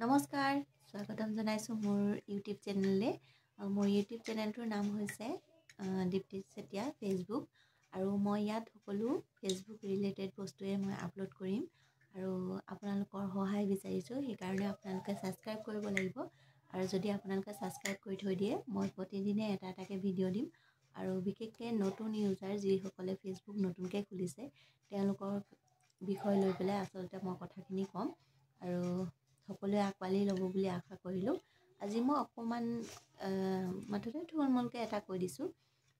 নমস্কাৰ স্বাগতম জনাইছো মোৰ ইউটিউব চেনেললে মোৰ ইউটিউব চেনেলটোৰ নাম হৈছে দীপ্তি চেতিয়া ফেসবুক আৰু মই ইয়াত সকলো ফেসবুক ৰিলেটেড বস্তুৱে মই আপলোড কৰিম আৰু আপোনালোকৰ সহায় বিচাৰিছো সেই কাৰণে আপোনালোকে সাবস্ক্ৰাইব কৰিব লাগিব আৰু যদি আপোনালোকে সাবস্ক্ৰাইব কৰি থৈ দিয়ে মই প্ৰতিদিনে এটাকে ভিডিঅ' দিম আৰু বিশেষকৈ নতুন ইউজাৰ যি সকলে ফেসবুক নতুনকৈ খুলিছে তেওঁলোকৰ বিষয় লৈ পেলাই আসলতে মই কথাখিনি কম আৰু সকলোৱে আকৱালি ল'ব বুলি আশা কৰিলোঁ আজি মই অকমান মাথতে থুলমূলকৈ এটা কৈ দিছোঁ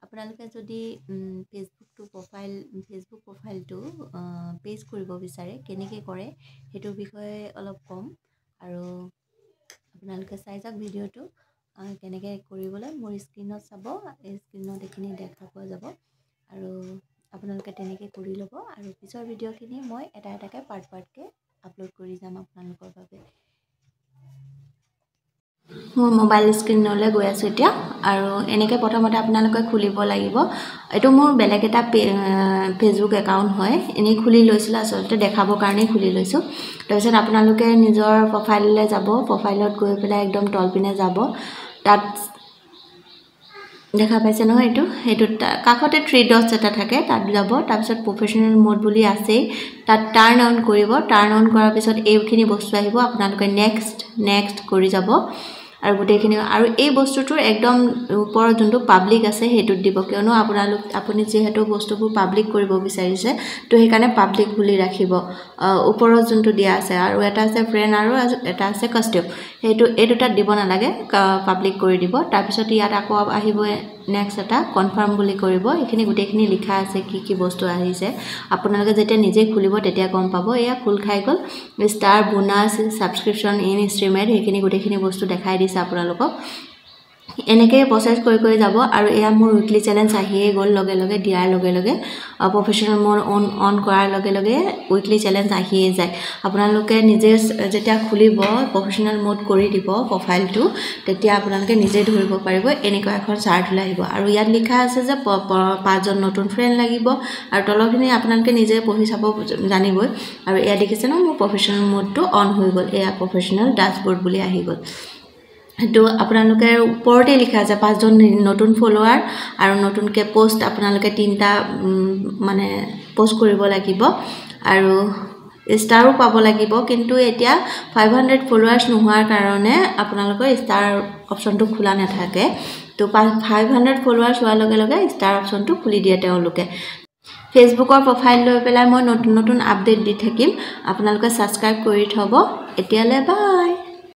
আপোনালোকে যদি ফেসবুক প্ৰফাইলটো পেজ কৰিব বিচাৰে কেনেকৈ কৰে হেতু বিষয়ে অলপ কম আৰু আপোনালোকে চাই যাওক ভিডিঅ'টো কেনেকৈ কৰিবলৈ মোৰ স্ক্ৰীনত চাব এই স্ক্ৰীনত এখিনি দেখা পোৱা যাব আৰু আপোনালোকে তেনেকৈ কৰি ল'ব আৰু পিছৰ ভিডিঅ'খিনি মই এটাকে পাৰ্টকৈ আপলোড কৰি যাম আপোনালোকৰ বাবে মোৰ মোবাইল স্ক্ৰীনলৈ গৈ আছো এতিয়া আৰু এনেকৈ প্ৰথমতে আপোনালোকে খুলিব লাগিব এটো মোৰ বেলেগ এটা ফেসবুক একাউণ্ট হয় এনে খুলি লৈছিল আসলতে দেখাবৰ কাৰণে খুলি লৈছো তাৰপিছত আপোনালোকে নিজৰ প্ৰফাইললৈ যাব প্ৰফাইলত গৈ পেলাই একদম তলপিনে যাব তাত দেখা পাইছে নহয় এটো কাষতে 3 ডটস এটা থাকে তাত যাব তাৰপিছত প্ৰফেশনাল মোড বুলি আছে তাত টাৰ্ন অন কৰিব টাৰ্ন অন কৰাৰ পিছত এইখিনি বস্তু আহিব আপোনালোকে নেক্সট কৰি যাব আৰু গুটেখিনি আৰু এই বস্তুটোৰ একদম ওপৰ যোনটো পাব্লিক আছে হেতু দিব কিয়নো আপুনি যেহেতু বস্তুবোৰ পাব্লিক কৰিব বিচাৰিছে তো হেকাৰণে পাব্লিক বুলি ৰাখিব ওপৰৰ যোনটো দিয়া আছে আৰু এটা আছে ফ্ৰেন্ড আৰু এটা আছে কাস্টম হেতু এই দুটা দিব নালাগে পাব্লিক কৰি দিব তাৰ পিছত ইয়াত আকৌ আহিব নেক্সট এটা কনফাৰ্ম বুলি কৰিব এখিনি গুটেখিনি লিখা আছে কি বস্তু আহিছে আপোনালোকে যেতিয়া নিজে খুলিব তেতিয়া গম পাব এয়া ফুল খাই গল ষ্টাৰ বোনাস সাবস্ক্ৰিপশন ইন ষ্ট্ৰীমেট হেখিনি গুটেখিনি বস্তু দেখাই দিছে আপোনালোকক এনেকৈ প্ৰসেস কৰি যাব আৰু এয়া মোৰ উইকলি চ্যালেঞ্জ আহিয়ে গল লগে দিয়াৰ লগে প্ৰফেশনাল মোড অন কৰাৰ লগে উইকলি চ্যালেঞ্জ আহিয়ে যায় আপোনালোকে নিজে যেতিয়া খুলিব প্ৰফেশনাল মোড কৰি দিব প্ৰফাইলটো তেতিয়া আপোনালোকে নিজে ধৰিব পাৰিব এনেকৈ এখন চাৰ্ট ওলাই আহিব আৰু ইয়াত লিখা আছে যে 5 জন নতুন ফ্ৰেন্ড লাগিব আৰু তলখিনি আপোনালোকে নিজে পঢ়ি চাব জানিবই আৰু এয়া দেখিছে ন মোৰ প্ৰফেশনাল মোডটো অন হৈ গল এয়া প্ৰফেশনাল ড্যাশবোৰ্ড বুলি আহি গল তো আপোনালোকে ওপৰতে লিখা আছে 5 জন নতুন ফলোৱাৰ আৰু নতুনকৈ পোষ্ট আপোনালোকে 3টা মানে পোষ্ট কৰিব লাগিব আৰু ষ্টাৰো পাব লাগিব কিন্তু এতিয়া 500 ফলোৱাৰ্স নোহোৱাৰ কাৰণে আপোনালোকৰ ষ্টাৰ অপচনটো খোলা নাথাকে তো 500 ফলোৱাৰ্স হোৱাৰ লগে ষ্টাৰ অপচনটো খুলি দিয়ে তেওঁলোকে ফেসবুকৰ প্ৰফাইল লৈ পেলাই মই নতুন আপডেট দি থাকিম আপোনালোকে সাবস্ক্ৰাইব কৰি থব এতিয়ালে বাই